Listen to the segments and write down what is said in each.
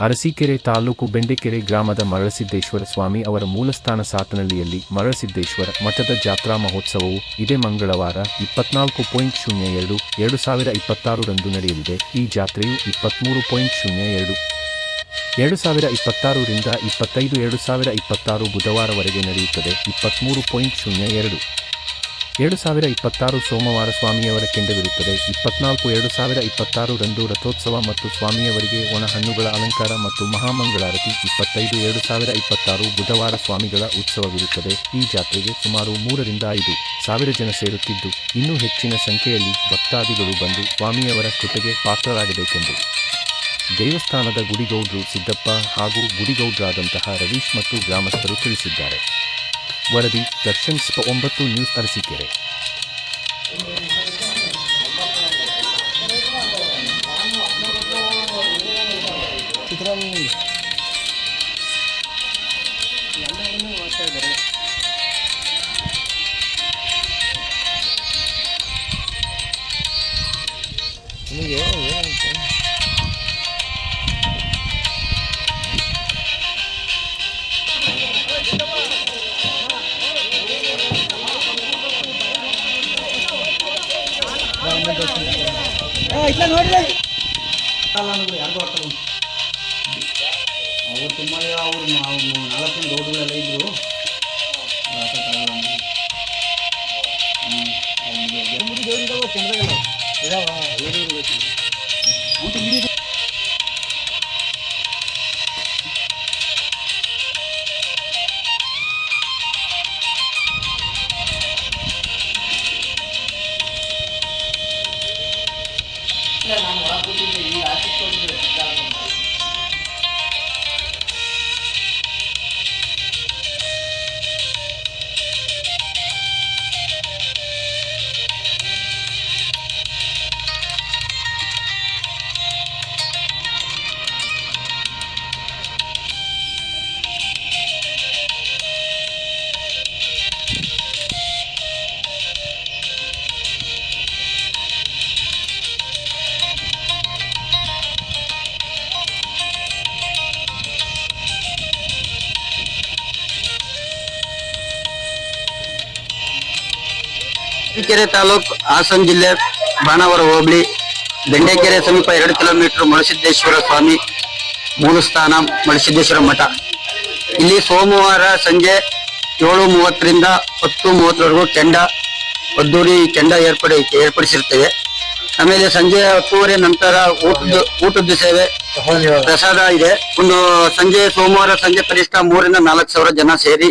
ಅರಸೀಕೆರೆ ತಾಲೂಕು ಬೆಂಡೆಕೆರೆ ಗ್ರಾಮದ ಮರಳಸಿದ್ದೇಶ್ವರ ಸ್ವಾಮಿ ಅವರ ಮೂಲಸ್ಥಾನ ಸಾತನಹಳ್ಳಿಯಲ್ಲಿ ಮರಳಸಿದ್ದೇಶ್ವರ ಮಠದ ಜಾತ್ರಾ ಮಹೋತ್ಸವವು ಇದೇ ಮಂಗಳವಾರ 24.02/2026 ರಂದು ನಡೆಯಲಿದೆ. ಈ ಜಾತ್ರೆಯು 23.02/2026 ರಿಂದ 25/2026 ಬುಧವಾರವರೆಗೆ ನಡೆಯುತ್ತದೆ. 23.02/2026 ಸೋಮವಾರ ಸ್ವಾಮಿಯವರ ಕೆಂಡವಿರುತ್ತದೆ. 24/2026 ರಂದು ರಥೋತ್ಸವ ಮತ್ತು ಸ್ವಾಮಿಯವರಿಗೆ ಒಣ ಹಣ್ಣುಗಳ ಅಲಂಕಾರ ಮತ್ತು ಮಹಾಮಂಗಳಾರತಿ. 25/2026 ಬುಧವಾರ ಸ್ವಾಮಿಗಳ ಉತ್ಸವವಿರುತ್ತದೆ. ಈ ಜಾತ್ರೆಗೆ ಸುಮಾರು 3 ರಿಂದ 5 ಸಾವಿರ ಜನ ಸೇರುತ್ತಿದ್ದು, ಇನ್ನೂ ಹೆಚ್ಚಿನ ಸಂಖ್ಯೆಯಲ್ಲಿ ಭಕ್ತಾದಿಗಳು ಬಂದು ಸ್ವಾಮಿಯವರ ಕೃಪೆಗೆ ಪಾತ್ರರಾಗಬೇಕೆಂದು ದೇವಸ್ಥಾನದ ಗುಡಿಗೌಡ್ರು ಸಿದ್ದಪ್ಪ ಹಾಗೂ ಗುಡಿಗೌಡ್ರಾದಂತಹ ರವೀಶ್ ಮತ್ತು ಗ್ರಾಮಸ್ಥರು ತಿಳಿಸಿದ್ದಾರೆ. ವರದಿ ದರ್ಶನ್ 9 ನ್ಯೂಸ್ ಅರಸೀಕೆರೆ. ಇಟ್ಲ ನೋಡ್ರಿ ಯಾರಿಗೂ ಆಗ್ತಲ್ಲ ಅವ್ರು ತುಂಬ ಅವ್ರು 4 ರೋಡ್ಗಳೆಲ್ಲ ಇದ್ರು ಅರಸೀಕೆರೆ ತಾಲೂಕು ಹಾಸನ ಜಿಲ್ಲೆ ಬಾಣಾವರ ಹೋಬಳಿ ಬೆಂಡೆಕೆರೆ ಸಮೀಪ 2 ಕಿಲೋಮೀಟರ್ ಮಳಸಿದ್ದೇಶ್ವರ ಸ್ವಾಮಿ ಮೂಲಸ್ಥಾನ ಮಳಸಿದ್ದೇಶ್ವರ ಮಠ. ಇಲ್ಲಿ ಸೋಮವಾರ ಸಂಜೆ 7:30 ರಿಂದ 10:30 ಅದ್ದೂರಿ ಕೆಂಡ ಏರ್ಪಡಿಸಿರ್ತೇವೆ. ಆಮೇಲೆ ಸಂಜೆ 10:30 ನಂತರ ಊಟದ ಸೇವೆ ಪ್ರಸಾದ ಇದೆ. ಸಂಜೆ ಸೋಮವಾರ ಸಂಜೆ ಕನಿಷ್ಠ 3 ರಿಂದ 4 ಸಾವಿರ ಜನ ಸೇರಿ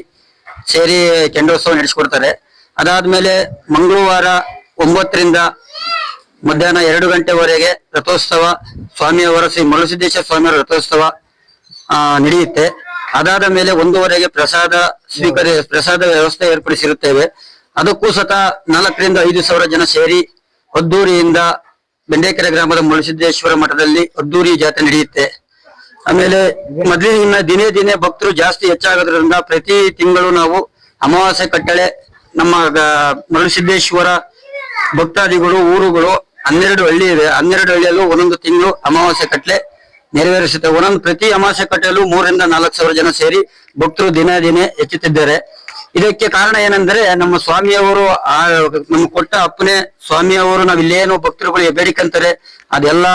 ಕೆಂಡೋತ್ಸವ ನಡೆಸಿಕೊಡ್ತಾರೆ. ಅದಾದ್ಮೇಲೆ ಮಂಗಳವಾರ 9 ರಿಂದ ಮಧ್ಯಾಹ್ನ 2 ಗಂಟೆವರೆಗೆ ರಥೋತ್ಸವ ಸ್ವಾಮಿಯವರ ಶ್ರೀ ಮರಳಸಿದ್ದೇಶ್ವರ ಸ್ವಾಮಿಯವರ ರಥೋತ್ಸವ ನಡೆಯುತ್ತೆ. ಅದಾದ ಮೇಲೆ 1:15ಗೆ ಪ್ರಸಾದ ವ್ಯವಸ್ಥೆ ಏರ್ಪಡಿಸಿರುತ್ತೇವೆ. ಅದಕ್ಕೂ ಸತ 4 ರಿಂದ 5 ಸಾವಿರ ಜನ ಸೇರಿ ಅದ್ದೂರಿಯಿಂದ ಬೆಂಡೆಕೆರೆ ಗ್ರಾಮದ ಮರಳಸಿದ್ದೇಶ್ವರ ಮಠದಲ್ಲಿ ಅದ್ದೂರಿ ಜಾತ್ರೆ ನಡೆಯುತ್ತೆ. ಆಮೇಲೆ ಮೊದಲಿನ ದಿನೇ ಭಕ್ತರು ಜಾಸ್ತಿ ಹೆಚ್ಚಾಗೋದ್ರಿಂದ ಪ್ರತಿ ತಿಂಗಳು ನಾವು ಅಮಾವಾಸ್ಯೆ ಕಟ್ಟಳೆ ನಮ್ಮ ಮರಳಸಿದ್ದೇಶ್ವರ ಭಕ್ತಾದಿಗಳು ಊರುಗಳು 12 ಹಳ್ಳಿ ಇದೆ. 12 ಹಳ್ಳಿಯಲ್ಲೂ ಒಂದೊಂದು ತಿಂಗಳು ಅಮಾವಾಸ್ಯೆ ಕಟ್ಟಲೆ ನೆರವೇರಿಸುತ್ತೆ. ಪ್ರತಿ ಅಮಾವಾಸ್ಯೆ ಕಟ್ಟಲೆಯಲ್ಲೂ 3 ರಿಂದ 4 ಸಾವಿರ ಜನ ಸೇರಿ ಭಕ್ತರು ದಿನೇ ಹೆಚ್ಚುತ್ತಿದ್ದಾರೆ. ಇದಕ್ಕೆ ಕಾರಣ ಏನಂದ್ರೆ ನಮ್ಮ ಸ್ವಾಮಿಯವರು ನಮ್ಗೆ ಕೊಟ್ಟ ಅಪ್ಪನೇ ಸ್ವಾಮಿಯವರು ನಾವ್ ಇಲ್ಲೇನು ಭಕ್ತರುಗಳು ಬೇಡಿಕಂತಾರೆ ಅದೆಲ್ಲ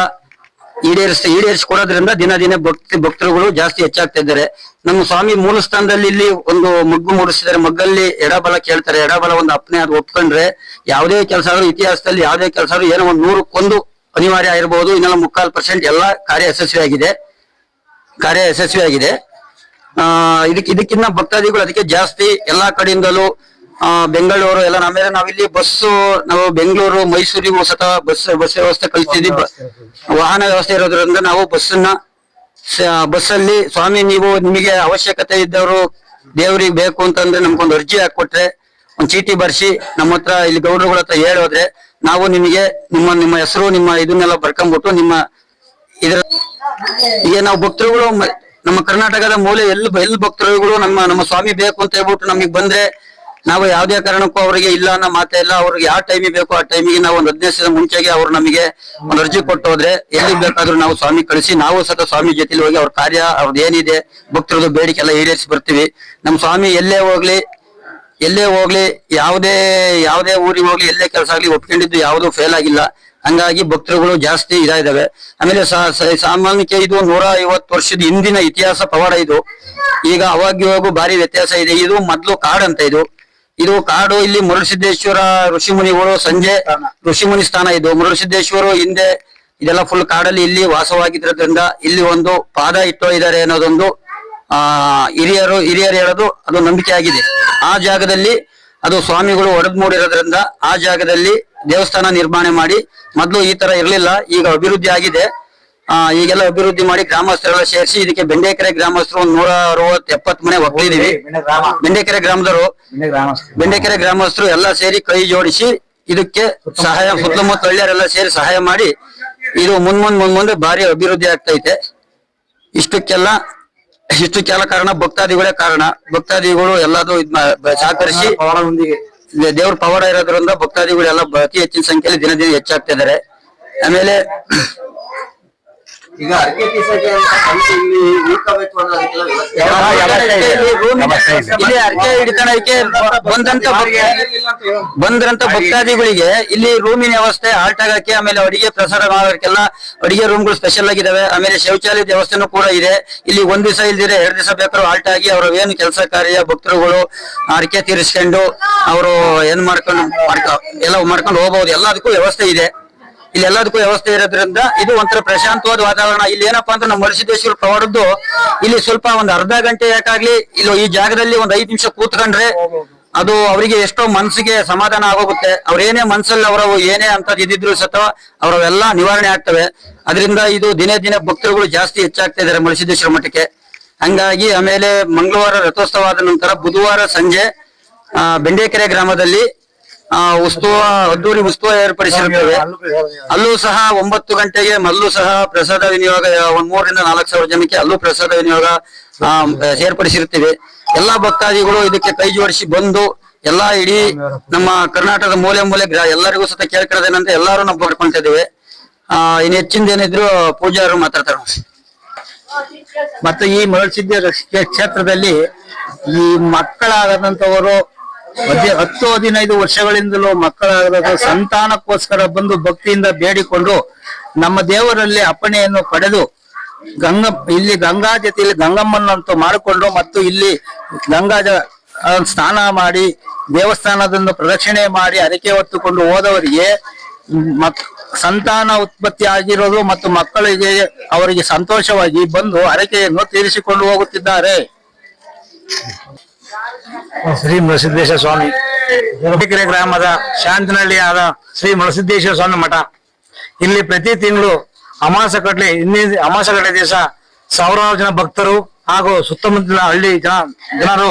ಈಡೇರಿಸಿಕೊಡೋದ್ರಿಂದ ದಿನೇ ಭಕ್ತರುಗಳು ಜಾಸ್ತಿ ಹೆಚ್ಚಾಗ್ತಾ ಇದ್ದಾರೆ. ನಮ್ಮ ಸ್ವಾಮಿ ಮೂಲ ಸ್ಥಾನದಲ್ಲಿ ಇಲ್ಲಿ ಒಂದು ಮಗ್ಗು ಮೂಡಿಸಿದ್ದಾರೆ. ಮಗ್ಗಲ್ಲಿ ಎಡಬಲ ಕೇಳ್ತಾರೆ. ಎಡಬಲ ಒಂದು ಅಪ್ಪನೆ ಅದು ಒಪ್ಕೊಂಡ್ರೆ ಯಾವುದೇ ಕೆಲಸ ಆದ್ರೂ ಇತಿಹಾಸದಲ್ಲಿ ಯಾವುದೇ ಕೆಲಸ ಆದ್ರೂ ಏನೋ 100ಕ್ಕೆ ಅನಿವಾರ್ಯ ಆಗಿರ್ಬೋದು. ಇನ್ನೆಲ್ಲ 3/4% ಎಲ್ಲ ಕಾರ್ಯ ಯಶಸ್ವಿಯಾಗಿದೆ. ಇದಕ್ಕಿಂತ ಭಕ್ತಾದಿಗಳು ಅದಕ್ಕೆ ಜಾಸ್ತಿ ಎಲ್ಲಾ ಕಡೆಯಿಂದಲೂ ಬೆಂಗಳೂರು ಎಲ್ಲ ಆಮೇಲೆ ನಾವಿಲ್ಲಿ ನಾವು ಬೆಂಗಳೂರು ಮೈಸೂರಿಗೂ ಸತ ಬಸ್ ವ್ಯವಸ್ಥೆ ಕಲಿಸ್ತಿದ್ವಿ. ವಾಹನ ವ್ಯವಸ್ಥೆ ಇರೋದ್ರಿಂದ ನಾವು ಬಸ್ಸಲ್ಲಿ ಸ್ವಾಮಿ ನಿಮಗೆ ಅವಶ್ಯಕತೆ ಇದ್ದವರು ದೇವ್ರಿಗೆ ಬೇಕು ಅಂತಂದ್ರೆ ನಮ್ಗೊಂದು ಅರ್ಜಿ ಹಾಕೊಟ್ರೆ ಒಂದ್ ಚೀಟಿ ಬರ್ಸಿ ನಮ್ಮ ಹತ್ರ ಇಲ್ಲಿ ಗೌಡ್ರುಗಳ ಹತ್ರ ಹೇಳೋದ್ರೆ ನಾವು ನಿಮಗೆ ನಿಮ್ಮ ಹೆಸರು ನಿಮ್ಮ ಇದನ್ನೆಲ್ಲ ಬರ್ಕೊಂಡ್ಬಿಟ್ಟು ಈಗ ನಾವು ಭಕ್ತರುಗಳು ನಮ್ಮ ಕರ್ನಾಟಕದ ಮೂಲೆ ಎಲ್ಲಿ ಭಕ್ತರುಗಳು ನಮ್ಮ ಸ್ವಾಮಿ ಬೇಕು ಅಂತ ಹೇಳ್ಬಿಟ್ಟು ನಮಗ್ ಬಂದ್ರೆ ನಾವು ಯಾವುದೇ ಕಾರಣಕ್ಕೂ ಅವರಿಗೆ ಇಲ್ಲ ಅನ್ನೋ ಮಾತೇ ಇಲ್ಲ. ಅವ್ರಿಗೆ ಯಾವ ಟೈಮಿಗೆ ಬೇಕು ಆ ಟೈಮಿಗೆ ನಾವು ಒಂದು 15 ದಿವಸದ ಮುಂಚೆಗೆ ಅವ್ರು ನಮಗೆ ಒಂದು ಅರ್ಜಿ ಕೊಟ್ಟು ಹೋದ್ರೆ ಎಲ್ಲಿಗೆ ಬೇಕಾದ್ರೂ ನಾವು ಸ್ವಾಮಿ ಕಳಿಸಿ ನಾವು ಸಹ ಸ್ವಾಮಿ ಜೊತೆಲಿ ಹೋಗಿ ಅವ್ರ ಕಾರ್ಯ ಅವ್ರದ್ದು ಏನಿದೆ ಭಕ್ತರದ್ದು ಬೇಡಿಕೆ ಎಲ್ಲ ಈಡೇರಿಸಿ ಬರ್ತೀವಿ. ನಮ್ಮ ಸ್ವಾಮಿ ಎಲ್ಲೇ ಹೋಗ್ಲಿ ಯಾವುದೇ ಊರಿಗೆ ಹೋಗ್ಲಿ ಎಲ್ಲೇ ಕೆಲಸ ಆಗ್ಲಿ ಒಪ್ಕೊಂಡಿದ್ದು ಯಾವ್ದು ಫೇಲ್ ಆಗಿಲ್ಲ. ಹಂಗಾಗಿ ಭಕ್ತರುಗಳು ಜಾಸ್ತಿ ಇದಾವೆ. ಆಮೇಲೆ ಸಾಮಾನ್ಯಕ್ಕೆ ಇದು 150 ವರ್ಷದ ಹಿಂದಿನ ಇತಿಹಾಸ ಪವಾಡ ಇದು. ಈಗ ಅವಾಗಿವಾಗೂ ಭಾರಿ ವ್ಯತ್ಯಾಸ ಇದೆ. ಇದು ಮೊದ್ಲು ಕಾಡಂತ ಇದು ಕಾಡು. ಇಲ್ಲಿ ಮರುಳಸಿದ್ದೇಶ್ವರ ಋಷಿಮುನಿಗಳು ಸಂಜೆ ಋಷಿಮುನಿ ಸ್ಥಾನ ಇದು. ಮರುಳಸಿದ್ದೇಶ್ವರು ಹಿಂದೆ ಇದೆಲ್ಲ ಫುಲ್ ಕಾಡಲ್ಲಿ ಇಲ್ಲಿ ವಾಸವಾಗಿದ್ರಿಂದ ಇಲ್ಲಿ ಒಂದು ಪಾದ ಇಟ್ಟೋಗಿದ್ದಾರೆ ಅನ್ನೋದೊಂದು ಹಿರಿಯರು ಹೇಳೋದು ಅದು ನಂಬಿಕೆ ಆಗಿದೆ. ಆ ಜಾಗದಲ್ಲಿ ಅದು ಸ್ವಾಮಿಗಳು ಒಡೆದ್ ಮೂಡಿರೋದ್ರಿಂದ ಆ ಜಾಗದಲ್ಲಿ ದೇವಸ್ಥಾನ ನಿರ್ಮಾಣ ಮಾಡಿ, ಮೊದ್ಲು ಈ ತರ ಇರ್ಲಿಲ್ಲ, ಈಗ ಅಭಿವೃದ್ಧಿ ಆಗಿದೆ. ಈಗೆಲ್ಲ ಅಭಿವೃದ್ಧಿ ಮಾಡಿ ಗ್ರಾಮಸ್ಥರೆಲ್ಲ ಸೇರಿಸಿ ಇದಕ್ಕೆ ಬೆಂಡೆಕೆರೆ ಗ್ರಾಮಸ್ಥರು 160-70 ಮನೆ ಒಪ್ಪಿದೀವಿ. ಬೆಂಡೆಕೆರೆ ಗ್ರಾಮಸ್ಥರು ಎಲ್ಲ ಸೇರಿ ಕೈ ಜೋಡಿಸಿ ಇದಕ್ಕೆ ಸಹಾಯ, ಸುತ್ತಮುತ್ತ ಹಳ್ಳಿಯರೆಲ್ಲ ಸೇರಿ ಸಹಾಯ ಮಾಡಿ ಇದು ಮುಂದೆ ಭಾರಿ ಅಭಿವೃದ್ಧಿ ಆಗ್ತೈತೆ. ಇಷ್ಟಕ್ಕೆಲ್ಲ ಕಾರಣ ಭಕ್ತಾದಿಗಳೇ ಕಾರಣ. ಭಕ್ತಾದಿಗಳು ಎಲ್ಲದೂ ಸಹಕರಿಸಿ ದೇವ್ರ ಪವಾಡ ಇರೋದ್ರಿಂದ ಭಕ್ತಾದಿಗಳು ಎಲ್ಲ ಅತಿ ಹೆಚ್ಚಿನ ಸಂಖ್ಯೆಯಲ್ಲಿ ದಿನ ಹೆಚ್ಚಾಗ್ತಾ ಇದಾರೆ. ಆಮೇಲೆ ಈಗ ಅರ್ಕೆ ತೀರ್ಸಕ್ಕೆ ಇಲ್ಲಿ ಉಳ್ಕೋಬೇಕು ಅನ್ನೋದಕ್ಕೆಲ್ಲ ಇಲ್ಲಿ ಅರ್ಕೆ ಹಿಡಿತನಕ್ಕೆ ಬಂದ್ರಂತ ಭಕ್ತಾದಿಗಳಿಗೆ ಇಲ್ಲಿ ರೂಮಿನ ವ್ಯವಸ್ಥೆ, ಆಲ್ಟ್ ಆಗಕ್ಕೆ, ಆಮೇಲೆ ಅಡಿಗೆ ಪ್ರಸಾರ ಮಾಡೋದಕ್ಕೆಲ್ಲ ಅಡಿಗೆ ರೂಮ್ಗಳು ಸ್ಪೆಷಲ್ ಆಗಿದಾವೆ. ಆಮೇಲೆ ಶೌಚಾಲಯದ ವ್ಯವಸ್ಥೆನೂ ಕೂಡ ಇದೆ. ಇಲ್ಲಿ 1 ದಿವಸ ಇಲ್ದಿರೆ 2 ದಿವಸ ಬೇಕಾದ್ರೂ ಆಲ್ಟ್ ಆಗಿ ಅವ್ರ ಏನು ಕೆಲಸ ಕಾರ್ಯ ಭಕ್ತರುಗಳು ಅರ್ಕೆ ತೀರಿಸ್ಕೊಂಡು ಅವರು ಏನ್ ಮಾಡ್ಕೊಂಡು ಹೋಗ್ಬಹುದು. ಎಲ್ಲದಕ್ಕೂ ವ್ಯವಸ್ಥೆ ಇದೆ. ಇಲ್ಲಿ ಎಲ್ಲದಕ್ಕೂ ವ್ಯವಸ್ಥೆ ಇರೋದ್ರಿಂದ ಇದು ಒಂಥರ ಪ್ರಶಾಂತವಾದ ವಾತಾವರಣ. ಇಲ್ಲಿ ಏನಪ್ಪಾ ಅಂದ್ರೆ ನಮ್ಮ ಮರುಳಸಿದ್ದೇಶ್ವರ ಪವಾಡದ್ದು ಇಲ್ಲಿ ಸ್ವಲ್ಪ ಒಂದು ಅರ್ಧ ಗಂಟೆ ಯಾಕಾಗ್ಲಿ ಇಲ್ಲಿ ಈ ಜಾಗದಲ್ಲಿ ಒಂದು 5 ನಿಮಿಷ ಕೂತ್ಕೊಂಡ್ರೆ ಅದು ಅವರಿಗೆ ಎಷ್ಟೋ ಮನಸ್ಸಿಗೆ ಸಮಾಧಾನ ಆಗೋಗುತ್ತೆ. ಅವ್ರೇನೇ ಮನ್ಸಲ್ಲಿ ಅವರ ಏನೇ ಅಂತ ಇದ್ದಿದ್ರು ಸತ ಅವರೆಲ್ಲ ನಿವಾರಣೆ ಆಗ್ತವೆ. ಅದರಿಂದ ಇದು ದಿನೇ ಭಕ್ತರುಗಳು ಜಾಸ್ತಿ ಹೆಚ್ಚಾಗ್ತಾ ಇದಾರೆ ಮರುಳಸಿದ್ದೇಶ್ವರ ಮಠಕ್ಕೆ. ಹಂಗಾಗಿ ಆಮೇಲೆ ಮಂಗಳವಾರ ರಥೋತ್ಸವ ಆದ ನಂತರ ಬುಧವಾರ ಸಂಜೆ ಬೆಂಡೆಕೆರೆ ಗ್ರಾಮದಲ್ಲಿ ಅದ್ದೂರಿ ಉತ್ಸವ ಏರ್ಪಡಿಸಿರುತ್ತೇವೆ. ಅಲ್ಲೂ ಸಹ 9 ಗಂಟೆಗೆ ಅಲ್ಲೂ ಸಹ ಪ್ರಸಾದ ವಿನಿಯೋಗ 3,000 ರಿಂದ 4,000 ಜನಕ್ಕೆ ಅಲ್ಲೂ ಪ್ರಸಾದ ವಿನಿಯೋಗ ಏರ್ಪಡಿಸಿರುತ್ತೇವೆ. ಎಲ್ಲಾ ಭಕ್ತಾದಿಗಳು ಇದಕ್ಕೆ ಕೈ ಜೋಡಿಸಿ ಬಂದು ಎಲ್ಲಾ ಇಡೀ ನಮ್ಮ ಕರ್ನಾಟಕದ ಮೂಲೆ ಎಲ್ಲರಿಗೂ ಸಹ ಕೇಳ್ಕೊಳ್ಳೋದೇನಂತ ಎಲ್ಲಾರು ನಾವು ಮಾಡ್ಕೊಂತ ಇದ್ದೇವೆ. ಇನ್ ಹೆಚ್ಚಿಂದೇನಿದ್ರು ಪೂಜಾರು ಮಾತಾಡ್ತಾರೆ. ಮತ್ತೆ ಈ ಮರುಳಸಿದ್ದೇಶ್ವರ ಕ್ಷೇತ್ರದಲ್ಲಿ ಈ ಮಕ್ಕಳಾಗದಂತವರು 10-15 ವರ್ಷಗಳಿಂದಲೂ ಮಕ್ಕಳಾಗದ ಸಂತಾನಕ್ಕೋಸ್ಕರ ಬಂದು ಭಕ್ತಿಯಿಂದ ಬೇಡಿಕೊಂಡು ನಮ್ಮ ದೇವರಲ್ಲಿ ಅಪ್ಪಣೆಯನ್ನು ಪಡೆದು ಇಲ್ಲಿ ಗಂಗಾ ಜೊತೆಯಲ್ಲಿ ಗಂಗಮ್ಮನಂತೂ ಮಾಡಿಕೊಂಡು ಮತ್ತು ಇಲ್ಲಿ ಗಂಗಾ ಸ್ನಾನ ಮಾಡಿ ದೇವಸ್ಥಾನದಿಂದ ಪ್ರದಕ್ಷಿಣೆ ಮಾಡಿ ಹರಕೆ ಹೊತ್ತುಕೊಂಡು ಹೋದವರಿಗೆ ಸಂತಾನ ಉತ್ಪತ್ತಿ ಆಗಿರೋದು ಮತ್ತು ಮಕ್ಕಳಿಗೆ ಅವರಿಗೆ ಸಂತೋಷವಾಗಿ ಬಂದು ಹರಕೆಯನ್ನು ತೀರಿಸಿಕೊಂಡು ಹೋಗುತ್ತಿದ್ದಾರೆ. ಶ್ರೀ ಮರುಳಸಿದ್ದೇಶ್ವರ ಸ್ವಾಮಿ ಬೆಂಡೆಕೆರೆ ಗ್ರಾಮದ ಶಾಂತನಹಳ್ಳಿ ಆದ ಶ್ರೀ ಮರುಳಸಿದ್ದೇಶ್ವರ ಸ್ವಾಮಿ ಮಠ. ಇಲ್ಲಿ ಪ್ರತಿ ತಿಂಗಳು ಅಮಾವಾಸ್ಯೆ ಕಡಲೆ ದಿವಸ ಸಾವಿರಾರು ಜನ ಭಕ್ತರು ಹಾಗೂ ಸುತ್ತಮುತ್ತಲಿನ ಹಳ್ಳಿ ಜನರು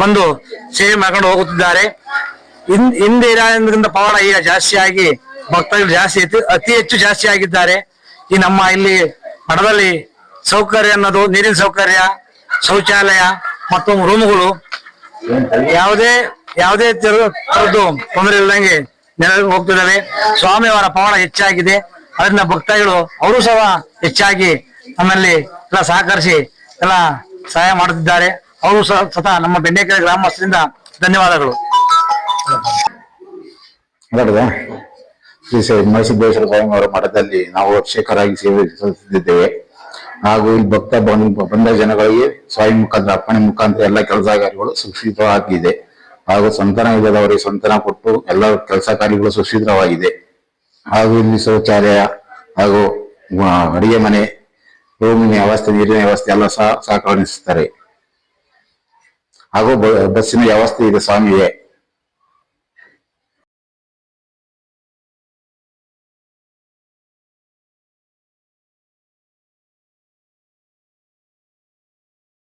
ಬಂದು ಸೇವೆ ಮಾಡ್ಕೊಂಡು ಹೋಗುತ್ತಿದ್ದಾರೆ. ಹಿಂದೆ ಇರೋದ್ರಿಂದ ಪವಾಡ ಈಗ ಜಾಸ್ತಿ ಆಗಿ ಭಕ್ತರು ಅತಿ ಹೆಚ್ಚು ಜಾಸ್ತಿ ಆಗಿದ್ದಾರೆ. ಈ ನಮ್ಮ ಇಲ್ಲಿ ಮಠದಲ್ಲಿ ಸೌಕರ್ಯ ಅನ್ನೋದು ನೀರಿನ ಸೌಕರ್ಯ, ಶೌಚಾಲಯ ಮತ್ತು ರೂಮುಗಳು ಯಾವುದೇ ತರದ್ದು ತೊಂದರೆ ಇಲ್ಲದಂಗೆ ನೆರವೇರಿ ಹೋಗ್ತಿದ್ದಾವೆ. ಸ್ವಾಮಿಯವರ ಪವಾಡ ಹೆಚ್ಚಾಗಿದೆ. ಅದರಿಂದ ಭಕ್ತಾದಿಗಳು ಅವರು ಸಹ ಹೆಚ್ಚಾಗಿ ನಮ್ಮಲ್ಲಿ ಎಲ್ಲ ಸಹಕರಿಸಿ ಎಲ್ಲ ಸಹಾಯ ಮಾಡುತ್ತಿದ್ದಾರೆ. ಅವರು ಸಹ ನಮ್ಮ ಬೆಂಡೆಕೆರೆ ಗ್ರಾಮಸ್ಥರಿಂದ ಧನ್ಯವಾದಗಳು. ಶ್ರೀ ಮರುಳಸಿದ್ದೇಶ್ವರ ಸ್ವಾಮಿ ಅವರ ಮಠದಲ್ಲಿ ನಾವು ಅಭಿಷೇಕರಾಗಿ ಸೇವೆ ಸಲ್ಲಿಸುತ್ತಿದ್ದೇವೆ. ಹಾಗೂ ಇಲ್ಲಿ ಭಕ್ತ ಬಂದ ಜನಗಳಿಗೆ ಸ್ವಾಮಿ ಮುಖಾಂತರ ಅಪ್ಪಣೆ ಮುಖಾಂತರ ಎಲ್ಲ ಕೆಲಸ ಕಾರ್ಯಗಳು ಸುಶೀಲವಾಗಿದೆ. ಹಾಗೂ ಸಂತಾನ ಇಲ್ಲದವರಿಗೆ ಸಂತಾನ ಕೊಟ್ಟು ಎಲ್ಲ ಕೆಲಸ ಕಾರ್ಯಗಳು ಸುಶೀಲವಾಗಿದೆ. ಹಾಗೂ ಇಲ್ಲಿ ಶೌಚಾಲಯ ಹಾಗೂ ಅಡಿಗೆ ಮನೆ, ರೂಮಿನ ವ್ಯವಸ್ಥೆ, ನೀರಿನ ವ್ಯವಸ್ಥೆ ಎಲ್ಲ ಸಹಕರಿಸುತ್ತಾರೆ. ಹಾಗೂ ಬಸ್ಸಿನ ವ್ಯವಸ್ಥೆ ಇದೆ ಸ್ವಾಮಿಗೆ.